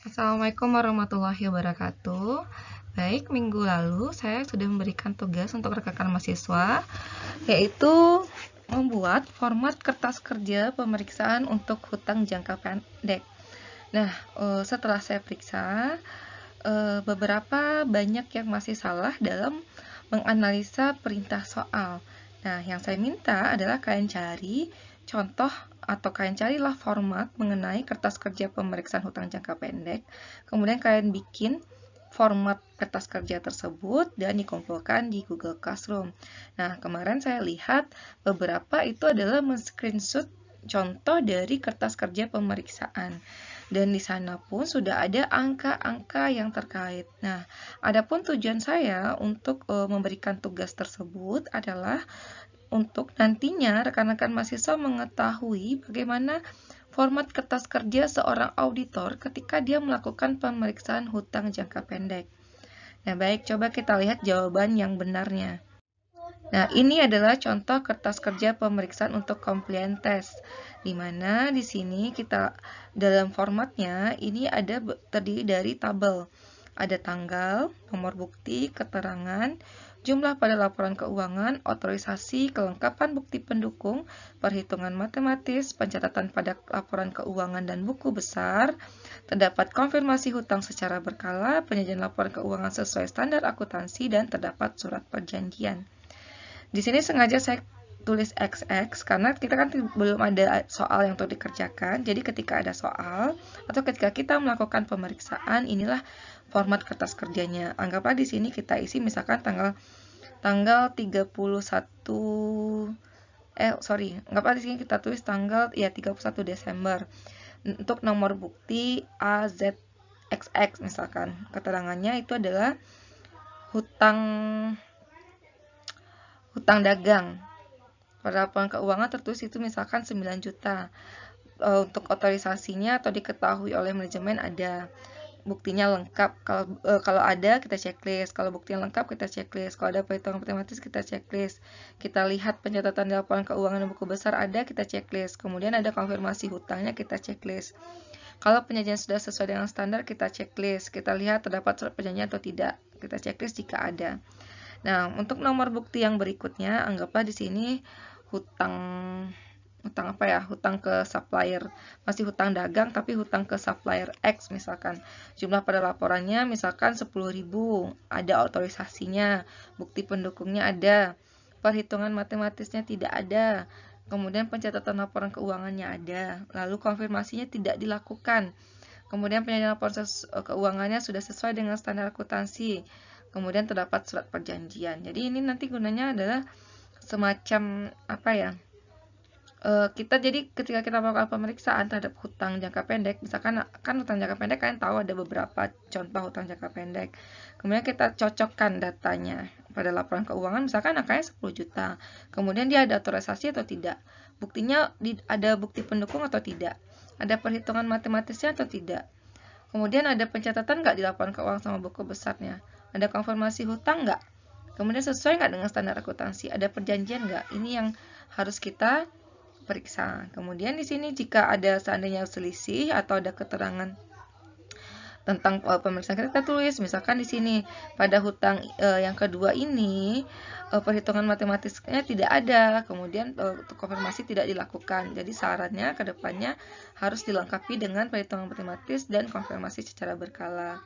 Assalamualaikum warahmatullahi wabarakatuh. Baik, minggu lalu saya sudah memberikan tugas untuk rekan-rekan mahasiswa, yaitu membuat format kertas kerja pemeriksaan untuk hutang jangka pendek. Nah, setelah saya periksa, beberapa banyak yang masih salah dalam menganalisa perintah soal. Nah, yang saya minta adalah kalian cari contoh atau kalian carilah format mengenai kertas kerja pemeriksaan hutang jangka pendek. Kemudian kalian bikin format kertas kerja tersebut dan dikumpulkan di Google Classroom. Nah, kemarin saya lihat beberapa itu adalah men-screenshot contoh dari kertas kerja pemeriksaan. Dan di sana pun sudah ada angka-angka yang terkait. Nah, adapun tujuan saya untuk memberikan tugas tersebut adalah untuk nantinya rekan-rekan mahasiswa mengetahui bagaimana format kertas kerja seorang auditor ketika dia melakukan pemeriksaan hutang jangka pendek. Nah, baik, coba kita lihat jawaban yang benarnya. Nah, ini adalah contoh kertas kerja pemeriksaan untuk compliance test, di mana di sini kita dalam formatnya ini ada terdiri dari tabel. Ada tanggal, nomor bukti, keterangan, jumlah pada laporan keuangan, otorisasi, kelengkapan bukti pendukung, perhitungan matematis, pencatatan pada laporan keuangan dan buku besar, terdapat konfirmasi hutang secara berkala, penyajian laporan keuangan sesuai standar akuntansi, dan terdapat surat perjanjian. Di sini sengaja saya tulis XX karena kita kan belum ada soal yang untuk dikerjakan. Jadi ketika ada soal atau ketika kita melakukan pemeriksaan, inilah format kertas kerjanya. Anggaplah di sini kita isi misalkan tanggal 31 anggaplah di sini kita tulis tanggal 31 Desember. Untuk nomor bukti AZXX misalkan. Keterangannya itu adalah hutang dagang. Pada laporan keuangan tertulis itu misalkan 9 juta. Untuk otorisasinya atau diketahui oleh manajemen ada. Buktinya lengkap. Kalau ada kita checklist. Kalau buktinya lengkap kita checklist. Kalau ada perhitungan matematis kita checklist. Kita lihat pencatatan di laporan keuangan dan buku besar ada, kita checklist. Kemudian ada konfirmasi hutangnya, kita checklist. Kalau penyajian sudah sesuai dengan standar, kita checklist. Kita lihat terdapat surat perjanjian atau tidak. Kita checklist jika ada. Nah, untuk nomor bukti yang berikutnya, anggaplah di sini hutang apa ya? Hutang ke supplier. Masih hutang dagang tapi hutang ke supplier X misalkan. Jumlah pada laporannya misalkan 10.000, ada otorisasinya, bukti pendukungnya ada, perhitungan matematisnya tidak ada. Kemudian pencatatan laporan keuangannya ada, lalu konfirmasinya tidak dilakukan. Kemudian penyajian laporan keuangannya sudah sesuai dengan standar akuntansi. Kemudian terdapat surat perjanjian. Jadi ini nanti gunanya adalah semacam apa ya? Kita jadi ketika kita melakukan pemeriksaan terhadap hutang jangka pendek, misalkan kan hutang jangka pendek kalian tahu ada beberapa contoh hutang jangka pendek. Kemudian kita cocokkan datanya pada laporan keuangan, misalkan angkanya 10 juta. Kemudian dia ada otorisasi atau tidak? Buktinya ada bukti pendukung atau tidak? Ada perhitungan matematisnya atau tidak? Kemudian ada pencatatan nggak di laporan keuangan sama buku besarnya? Ada konfirmasi hutang nggak? Kemudian sesuai nggak dengan standar akuntansi? Ada perjanjian nggak? Ini yang harus kita periksa. Kemudian di sini jika ada seandainya selisih atau ada keterangan tentang pemeriksaan kita tulis, misalkan di sini pada hutang yang kedua ini perhitungan matematisnya tidak ada, kemudian konfirmasi tidak dilakukan. Jadi sarannya ke depannya harus dilengkapi dengan perhitungan matematis dan konfirmasi secara berkala.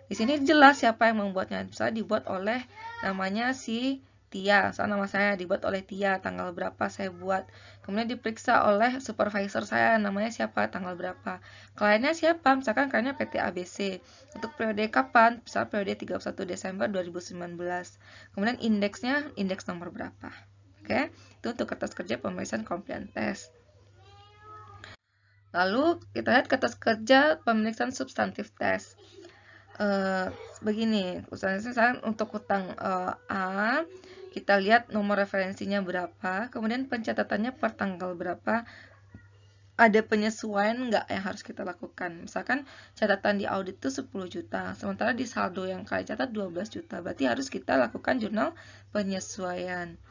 Di sini jelas siapa yang membuatnya. Misalnya dibuat oleh namanya si Tia, soal nama saya dibuat oleh Tia, tanggal berapa saya buat. Kemudian diperiksa oleh supervisor saya, namanya siapa, tanggal berapa. Kliennya siapa, misalkan kliennya PT ABC. Untuk periode kapan, misalnya periode 31 Desember 2019. Kemudian indeksnya, indeks nomor berapa. Oke, itu untuk kertas kerja pemeriksaan compliance test. Lalu kita lihat kertas kerja pemeriksaan substantif test. Begini, misalnya untuk hutang A, kita lihat nomor referensinya berapa, kemudian pencatatannya per tanggal berapa, ada penyesuaian nggak yang harus kita lakukan. Misalkan catatan di audit itu 10 juta, sementara di saldo yang kalian catat 12 juta, berarti harus kita lakukan jurnal penyesuaian.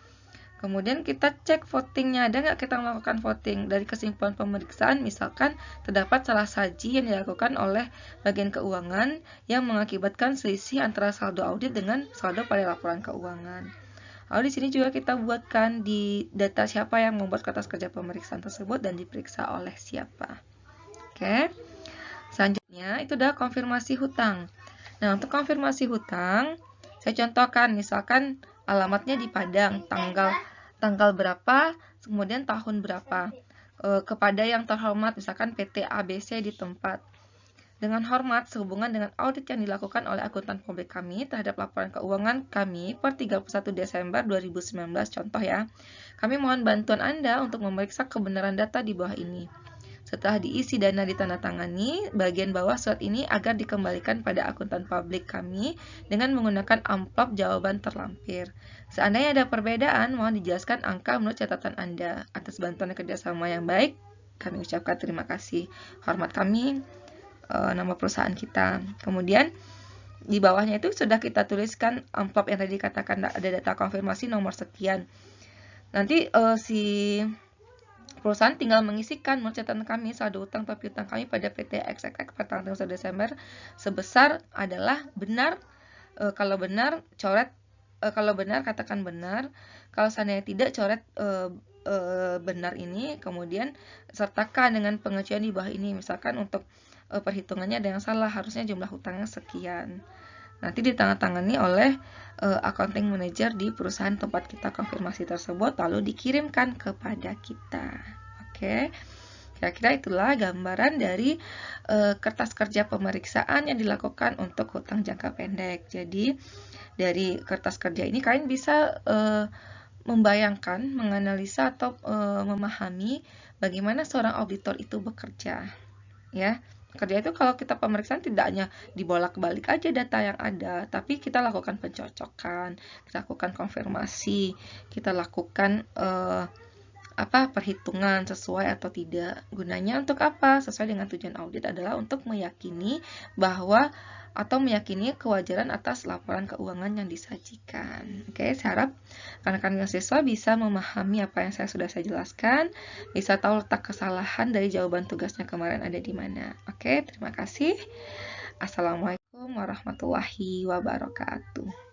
Kemudian kita cek votingnya, ada nggak kita melakukan voting. Dari kesimpulan pemeriksaan, misalkan terdapat salah saji yang dilakukan oleh bagian keuangan yang mengakibatkan selisih antara saldo audit dengan saldo pada laporan keuangan. Lalu di sini juga kita buatkan di data siapa yang membuat kertas kerja pemeriksaan tersebut dan diperiksa oleh siapa. Oke. Selanjutnya itu adalah konfirmasi hutang. Nah, untuk konfirmasi hutang, saya contohkan misalkan alamatnya di Padang, tanggal berapa, kemudian tahun berapa, kepada yang terhormat, misalkan PT ABC di tempat. Dengan hormat, sehubungan dengan audit yang dilakukan oleh akuntan publik kami terhadap laporan keuangan kami per 31 Desember 2019, contoh ya, kami mohon bantuan Anda untuk memeriksa kebenaran data di bawah ini. Setelah diisi dana ditandatangani, bagian bawah surat ini agar dikembalikan pada akuntan publik kami dengan menggunakan amplop jawaban terlampir. Seandainya ada perbedaan, mohon dijelaskan angka menurut catatan Anda. Atas bantuan kerjasama yang baik, kami ucapkan terima kasih. Hormat kami, nama perusahaan kita. Kemudian di bawahnya itu sudah kita tuliskan amplop yang tadi dikatakan ada data konfirmasi nomor sekian. Nanti si perusahaan tinggal mengisikan menurut catatan kami saldo utang atau piutang kami pada PT XXX pada tanggal 1 Desember sebesar adalah benar. Kalau benar coret, kalau benar katakan benar, kalau seandainya tidak coret benar ini, kemudian sertakan dengan pengecualian di bawah ini. Misalkan untuk perhitungannya ada yang salah, harusnya jumlah hutangnya sekian. Nanti ditandatangani oleh accounting manager di perusahaan tempat kita konfirmasi tersebut, lalu dikirimkan kepada kita. Oke, kira-kira itulah gambaran dari kertas kerja pemeriksaan yang dilakukan untuk hutang jangka pendek. Jadi dari kertas kerja ini kalian bisa membayangkan, menganalisa atau memahami bagaimana seorang auditor itu bekerja, ya. Kerja itu kalau kita pemeriksaan tidak hanya dibolak-balik aja data yang ada, tapi kita lakukan pencocokan, kita lakukan konfirmasi, kita lakukan perhitungan sesuai atau tidak. Gunanya untuk apa? Sesuai dengan tujuan audit adalah untuk meyakini bahwa atau meyakini kewajaran atas laporan keuangan yang disajikan. Oke, saya harap rekan-rekan mahasiswa bisa memahami apa yang sudah saya jelaskan, bisa tahu letak kesalahan dari jawaban tugasnya kemarin ada di mana. Oke, terima kasih. Assalamualaikum warahmatullahi wabarakatuh.